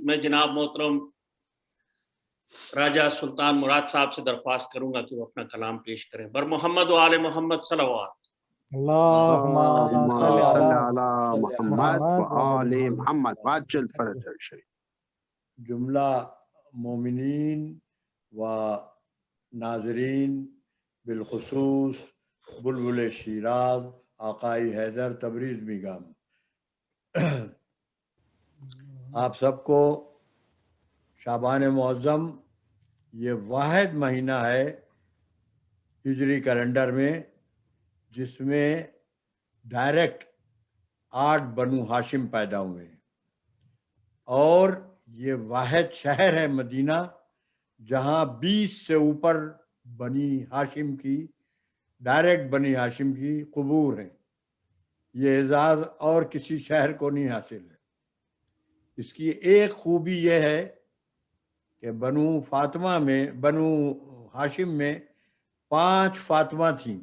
میں جناب محترم راجہ سلطان مراد صاحب سے درخواست کروں گا کہ وہ اپنا کلام پیش کریں۔ بر محمد و آل محمد صلوات۔ اللهم صل صل على على محمد وآل محمد وعجل فرج الشریف۔ جملہ مومنین و ناظرین بالخصوص بلبل شیراز آقائی حیدر تبریز میگم، آپ سب کو شعبان معظم یہ واحد مہینہ ہے ہجری کیلنڈر میں جس میں ڈائریکٹ 8 بنو ہاشم پیدا ہوئے ہیں، اور یہ واحد شہر ہے مدینہ جہاں 20 سے اوپر بنی ہاشم کی ڈائریکٹ بنی ہاشم کی قبور ہیں۔ یہ اعزاز اور کسی شہر کو نہیں حاصل ہے۔ اس کی ایک خوبی یہ ہے کہ بنو فاطمہ میں بنو ہاشم میں 5 فاطمہ تھیں،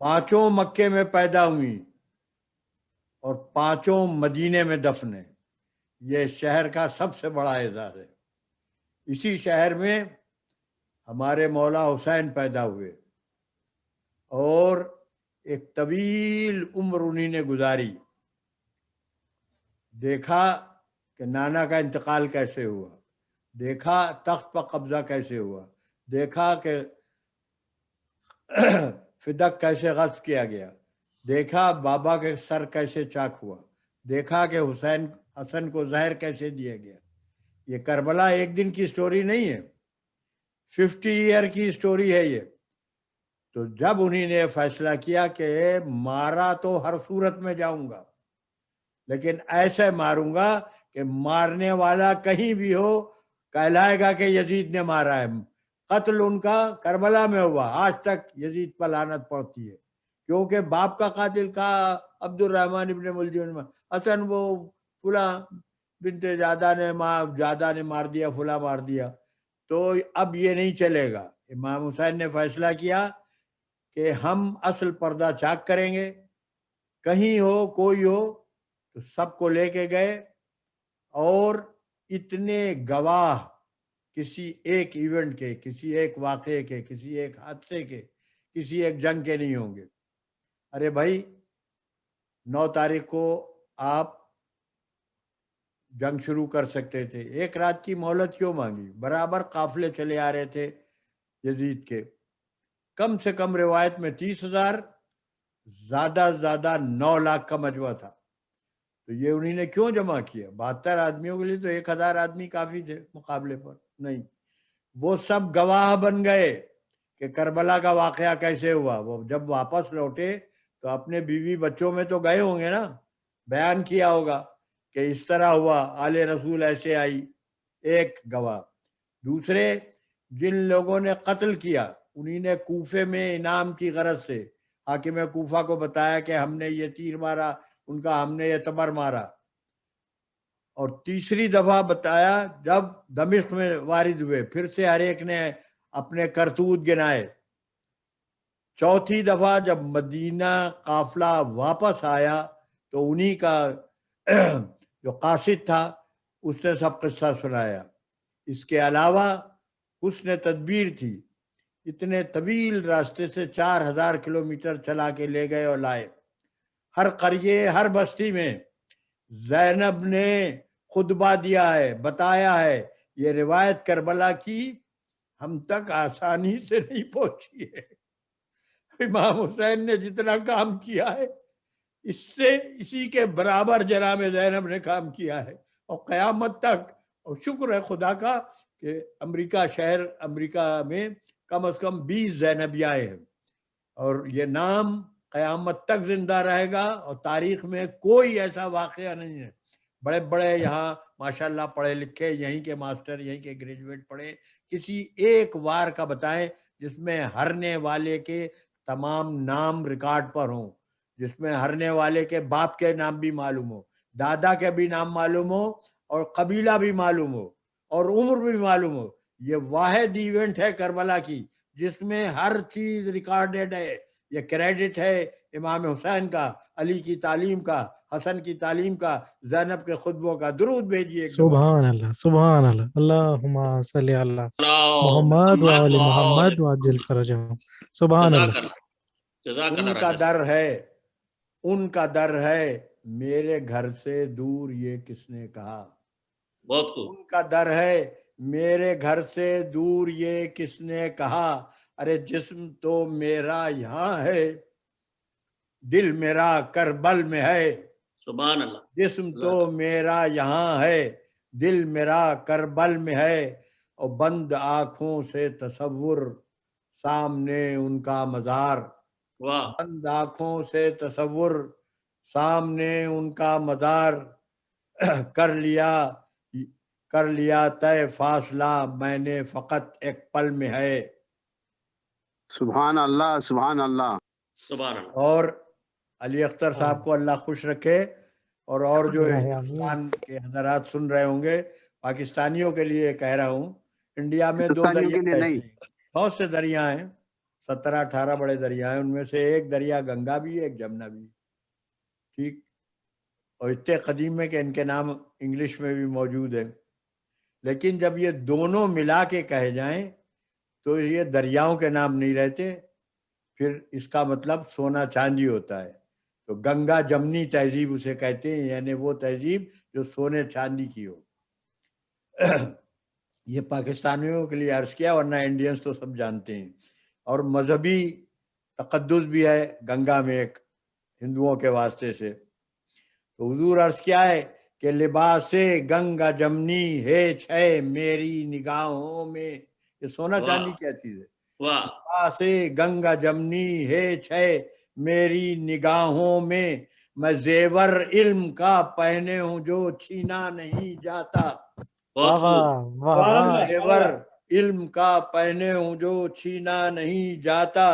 5 مکے میں پیدا ہوئیں اور 5 مدینے میں دفن ہیں۔ یہ شہر کا سب سے بڑا اعزاز ہے۔ اسی شہر میں ہمارے مولا حسین پیدا ہوئے اور ایک طویل عمر انہی نے گزاری۔ دیکھا کہ نانا کا انتقال کیسے ہوا، دیکھا تخت پر قبضہ کیسے ہوا، دیکھا کہ فدق کیسے غصب کیا گیا، دیکھا بابا کے سر کیسے چاک ہوا، دیکھا کہ حسن کو زہر کیسے دیا گیا۔ یہ کربلا ایک دن کی سٹوری نہیں ہے، 50 ایئر کی سٹوری ہے یہ۔ تو جب انہی نے فیصلہ کیا کہ مارا تو ہر صورت میں جاؤں گا، لیکن ایسے ماروں گا کہ مارنے والا کہیں بھی ہو کہلائے گا کہ یزید نے مارا ہے۔ قتل ان کا کربلا میں ہوا، آج تک یزید پر لعنت پڑتی ہے، کیونکہ باپ کا قاتل کا عبد الرحمن ابن ملجم حسن وہ فلاں بنت جادہ نے مار دیا، فلاں مار دیا۔ تو اب یہ نہیں چلے گا۔ امام حسین نے فیصلہ کیا کہ ہم اصل پردہ چاک کریں گے، کہیں ہو کوئی ہو تو سب کو لے کے گئے، اور اتنے گواہ کسی ایک ایونٹ کے، کسی ایک واقعے کے، کسی ایک حادثے کے، کسی ایک جنگ کے نہیں ہوں گے۔ ارے بھائی 9 تاریخ کو آپ جنگ شروع کر سکتے تھے، ایک رات کی مہلت کیوں مانگی؟ برابر قافلے چلے آ رہے تھے یزید کے، کم سے کم روایت میں 30,000، زیادہ سے زیادہ 9 لاکھ کا مجمع تھا۔ تو یہ انہی نے کیوں جمع کیا؟ 72 آدمیوں کے لیے تو 1000 آدمی کافی تھے مقابلے پر، نہیں۔ وہ سب گواہ بن گئے کہ کربلا کا واقعہ کیسے ہوا۔ وہ جب واپس لوٹے تو اپنے بیوی بچوں میں تو گئے ہوں گے نا، بیان کیا ہوگا کہ اس طرح ہوا، آل رسول ایسے آئی، ایک گواہ۔ دوسرے جن لوگوں نے قتل کیا انہی نے کوفے میں انعام کی غرض سے حاکم کوفہ کو بتایا کہ ہم نے یہ تیر مارا، ان کا ہم نے یہ تبر مارا۔ اور تیسری دفعہ بتایا جب دمشق میں وارد ہوئے، پھر سے ہر ایک نے اپنے کرتوت گنائے۔ چوتھی دفعہ جب مدینہ قافلہ واپس آیا تو انہی کا جو قاصد تھا اس نے سب قصہ سنایا۔ اس کے علاوہ حسن تدبیر تھی، اتنے طویل راستے سے 4000 کلومیٹر چلا کے لے گئے اور لائے۔ ہر قریے، ہر بستی میں زینب نے خطبہ دیا ہے، بتایا ہے۔ یہ روایت کربلا کی ہم تک آسانی سے نہیں پہنچی ہے۔ امام حسین نے جتنا کام کیا ہے اسی کے برابر جناب زینب نے کام کیا ہے، اور قیامت تک۔ اور شکر ہے خدا کا کہ امریکہ میں کم از کم 20 زینبیاں ہیں، اور یہ نام قیامت تک زندہ رہے گا، اور تاریخ میں کوئی ایسا واقعہ نہیں ہے۔ بڑے بڑے یہاں ماشاءاللہ پڑھے لکھے، یہیں کے ماسٹر، یہیں کے گریجویٹ پڑھے، کسی ایک وار کا بتائیں جس میں ہرنے والے کے تمام نام ریکارڈ پر ہوں، جس میں ہرنے والے کے باپ کے نام بھی معلوم ہو، دادا کے بھی نام معلوم ہو، اور قبیلہ بھی معلوم ہو، اور عمر بھی معلوم ہو۔ یہ واحد ایونٹ ہے کربلا کی جس میں ہر چیز ریکارڈڈ ہے، یہ کریڈٹ ہے امام حسین کا، علی کی تعلیم کا، حسن کی تعلیم کا، زینب کے خطبوں کا۔ درود بھیجیے ایک دفعہ۔ سبحان اللہ سبحان اللہ اللہم صلی علی محمد وعلی محمد وعجل فرجہم سبحان جزاک اللہ اللہ، جزاک ان اللہ کا راجہ در ہے، ان کا در ہے میرے گھر سے دور یہ کس نے کہا، بہت خوب۔ ان کا در ہے میرے گھر سے دور یہ کس نے کہا، ارے جسم تو میرا یہاں ہے دل میرا کربل میں ہے، سبحان اللہ۔ جسم تو میرا یہاں ہے دل میرا کربل میں ہے، اور بند آنکھوں سے تصور سامنے ان کا مزار، واہ، بند آنکھوں سے تصور سامنے ان کا مزار، کر لیا طے فاصلہ میں نے فقط ایک پل میں ہے۔ سبحان اللہ سبحان اللہ۔ سبحان اللہ۔ اور علی اختر صاحب کو اللہ خوش رکھے، اور جو ہندوستان کے حضرات سن رہے ہوں گے، پاکستانیوں کے لیے کہہ رہا ہوں، انڈیا میں 2 ہندوستانیوں دریا کے لیے نہیں، بہت سے دریا ہیں، 17-18 بڑے دریا ہیں، ان میں سے ایک دریا گنگا بھی ہے، ایک جمنا بھی ہے، ٹھیک، اور اتنے قدیم ہے کہ ان کے نام انگلش میں بھی موجود ہے، لیکن جب یہ دونوں ملا کے کہے جائیں تو یہ دریاؤں کے نام نہیں رہتے، پھر اس کا مطلب سونا چاندی ہوتا ہے، تو گنگا جمنی تہذیب اسے کہتے ہیں، یعنی وہ تہذیب جو سونے چاندی کی ہو۔ یہ پاکستانیوں کے لیے عرض کیا، ورنہ انڈینز تو سب جانتے ہیں۔ اور مذہبی تقدس بھی ہے گنگا میں ایک ہندوؤں کے واسطے سے، تو حضور عرض کیا ہے کہ لباس گنگا جمنی ہے چھے میری نگاہوں میں، یہ سونا چاندی کیا چیز ہے، واہ، لباس گنگا جمنی ہے چھے میری نگاہوں میں زیور علم کا پہنے ہوں جو چھینا نہیں جاتا، بہت خوب۔ زیور علم کا پہنے ہوں جو چھینا نہیں جاتا،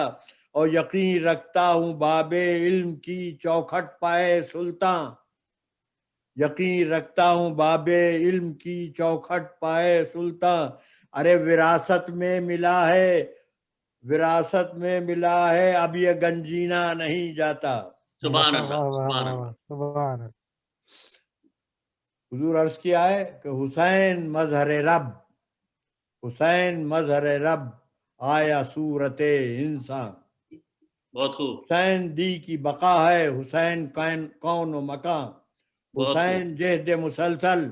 اور یقین رکھتا ہوں باب علم کی چوکھٹ پائے سلطان، یقین رکھتا ہوں باب علم کی چوکھٹ پائے سلطان، ارے وراثت میں ملا ہے، وراثت میں ملا ہے اب یہ گنجینا نہیں جاتا۔ سبحان اللہ، سبحان اللہ۔ سبحان اللہ حضور عرض کیا ہے کہ حسین مظہر رب، حسین مظہر رب آیا صورت انسان، بہت خوب، حسین دی کی بقا ہے، حسین کون و مکان، بہت حسین جہد مسلسل،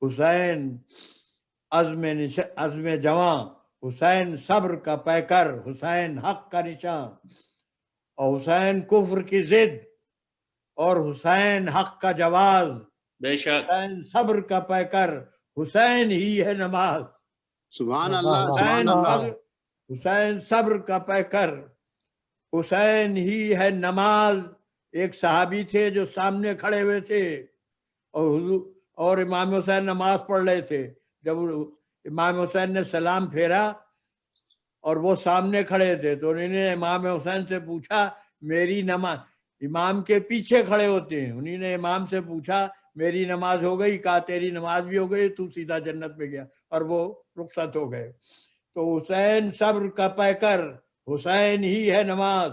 حسین عزم جوان، حسین صبر کا پیکر، حسین حق کا نشان، اور حسین کفر کی ضد اور حسین حق کا جواز، بے شک، حسین صبر کا پیکر، حسین ہی ہے نماز، سبحان اللہ سبحان حسین اللہ۔ صبر، حسین صبر کا پیکر، حسین ہی ہے نماز۔ ایک صحابی تھے جو سامنے کھڑے ہوئے تھے، اور امام حسین نماز پڑھ رہے تھے، جب امام حسین نے سلام پھیرا اور وہ سامنے کھڑے تھے تو انہوں نے امام حسین سے پوچھا میری نماز، امام کے پیچھے کھڑے ہوتے ہیں، انہوں نے امام سے پوچھا میری نماز ہو گئی، کہا تیری نماز بھی ہو گئی، تو سیدھا جنت میں گیا، اور وہ رخصت ہو گئے۔ تو حسین صبر کا پیکر، حسین ہی ہے نماز،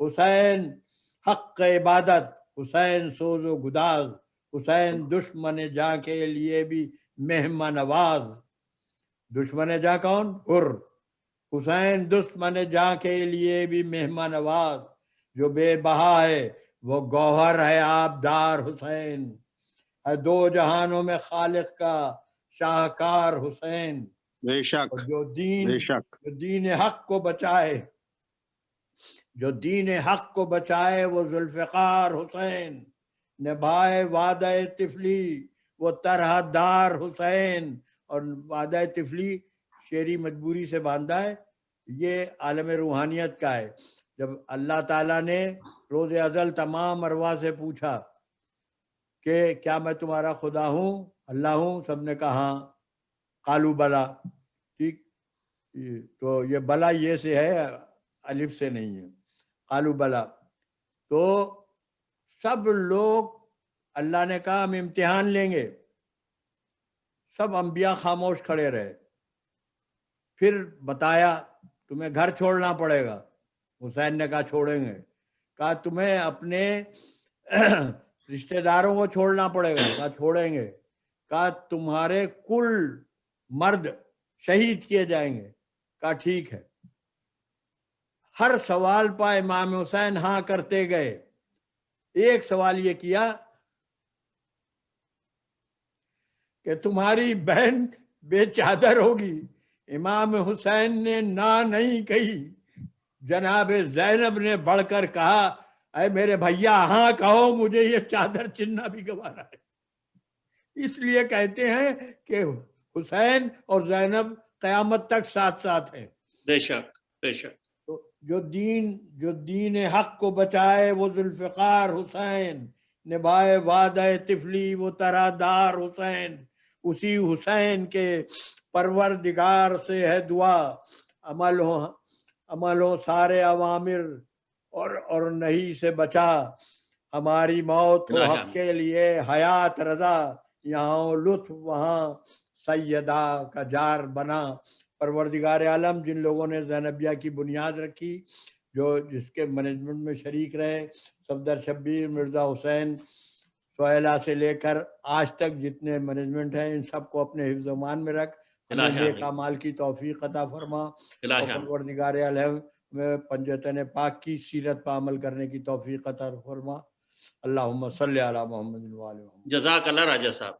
حسین حق عبادت، حسین سوز و گداز، حسین دشمن جاں کے لیے بھی مہمان نواز، دشمن جاں کون؟ حر، حسین دشمن جاں کے لیے بھی مہمان نواز، جو بے بہا ہے وہ گوہر ہے آبدار حسین، ہے دو جہانوں میں خالق کا شاہکار حسین، بے شک اور جو بے شک۔ دین حق کو بچائے، جو دین حق کو بچائے وہ ذوالفقار حسین، نبھائے وعدہ طفلی وہ طرح دار حسین، اور وعدہ طفلی شعری مجبوری سے باندھا ہے، یہ عالم روحانیت کا ہے۔ جب اللہ تعالیٰ نے روز ازل تمام ارواح سے پوچھا کہ کیا میں تمہارا خدا ہوں، اللہ ہوں، سب نے کہا ہاں، قالو بلا، ٹھیک، تو یہ بلا یہ سے ہے، الف سے نہیں ہے، قالو بلا، تو سب لوگ، اللہ نے کہا ہم امتحان لیں گے، سب انبیاء خاموش کھڑے رہے، پھر بتایا تمہیں گھر چھوڑنا پڑے گا، حسین نے کہا چھوڑیں گے. کہا تمہیں اپنے رشتہ داروں کو چھوڑنا پڑے گا. کہا چھوڑیں گے. کہا تمہارے کل مرد شہید کیے جائیں گے. کہا ٹھیک ہے. ہر سوال پہ امام حسین ہاں کرتے گئے. ایک سوال یہ کیا کہ تمہاری بہن بے چادر ہوگی. امام حسین نے نہ نہیں کہی. جناب زینب نے بڑھ کر کہا اے میرے بھیا ہاں کہو, مجھے یہ چادر چننا بھی گوارا ہے. اس لیے کہتے ہیں کہ حسین اور زینب قیامت تک ساتھ ساتھ ہیں. بے شک بے شک. تو جو دین حق کو بچائے وہ ذوالفقار حسین, نبھائے وعدہ طفلی وہ ترادار حسین. اسی حسین کے پروردگار سے ہے دعا, عمل ہو سارے عوامر اور نہیں سے بچا. ہماری موت ہو حق کے لیے حیات رضا, یہاں لطف وہاں سیدہ کا جار بنا. پروردگار عالم جن لوگوں نے زینبیہ کی بنیاد رکھی, جس کے مینجمنٹ میں شریک رہے, صفدر شبیر, مرزا حسین, سہیلہ سے لے کر آج تک جتنے مینجمنٹ ہیں, ان سب کو اپنے حفظ و امان میں رکھ, ہمیں نیک اعمال کی توفیق عطا فرما. اور پروردگار عالم میں پنجتن پاک کی سیرت پر عمل کرنے کی توفیق عطا فرما. اللہم صلی علی محمد و علی محمد. جزاک اللہ راجہ صاحب.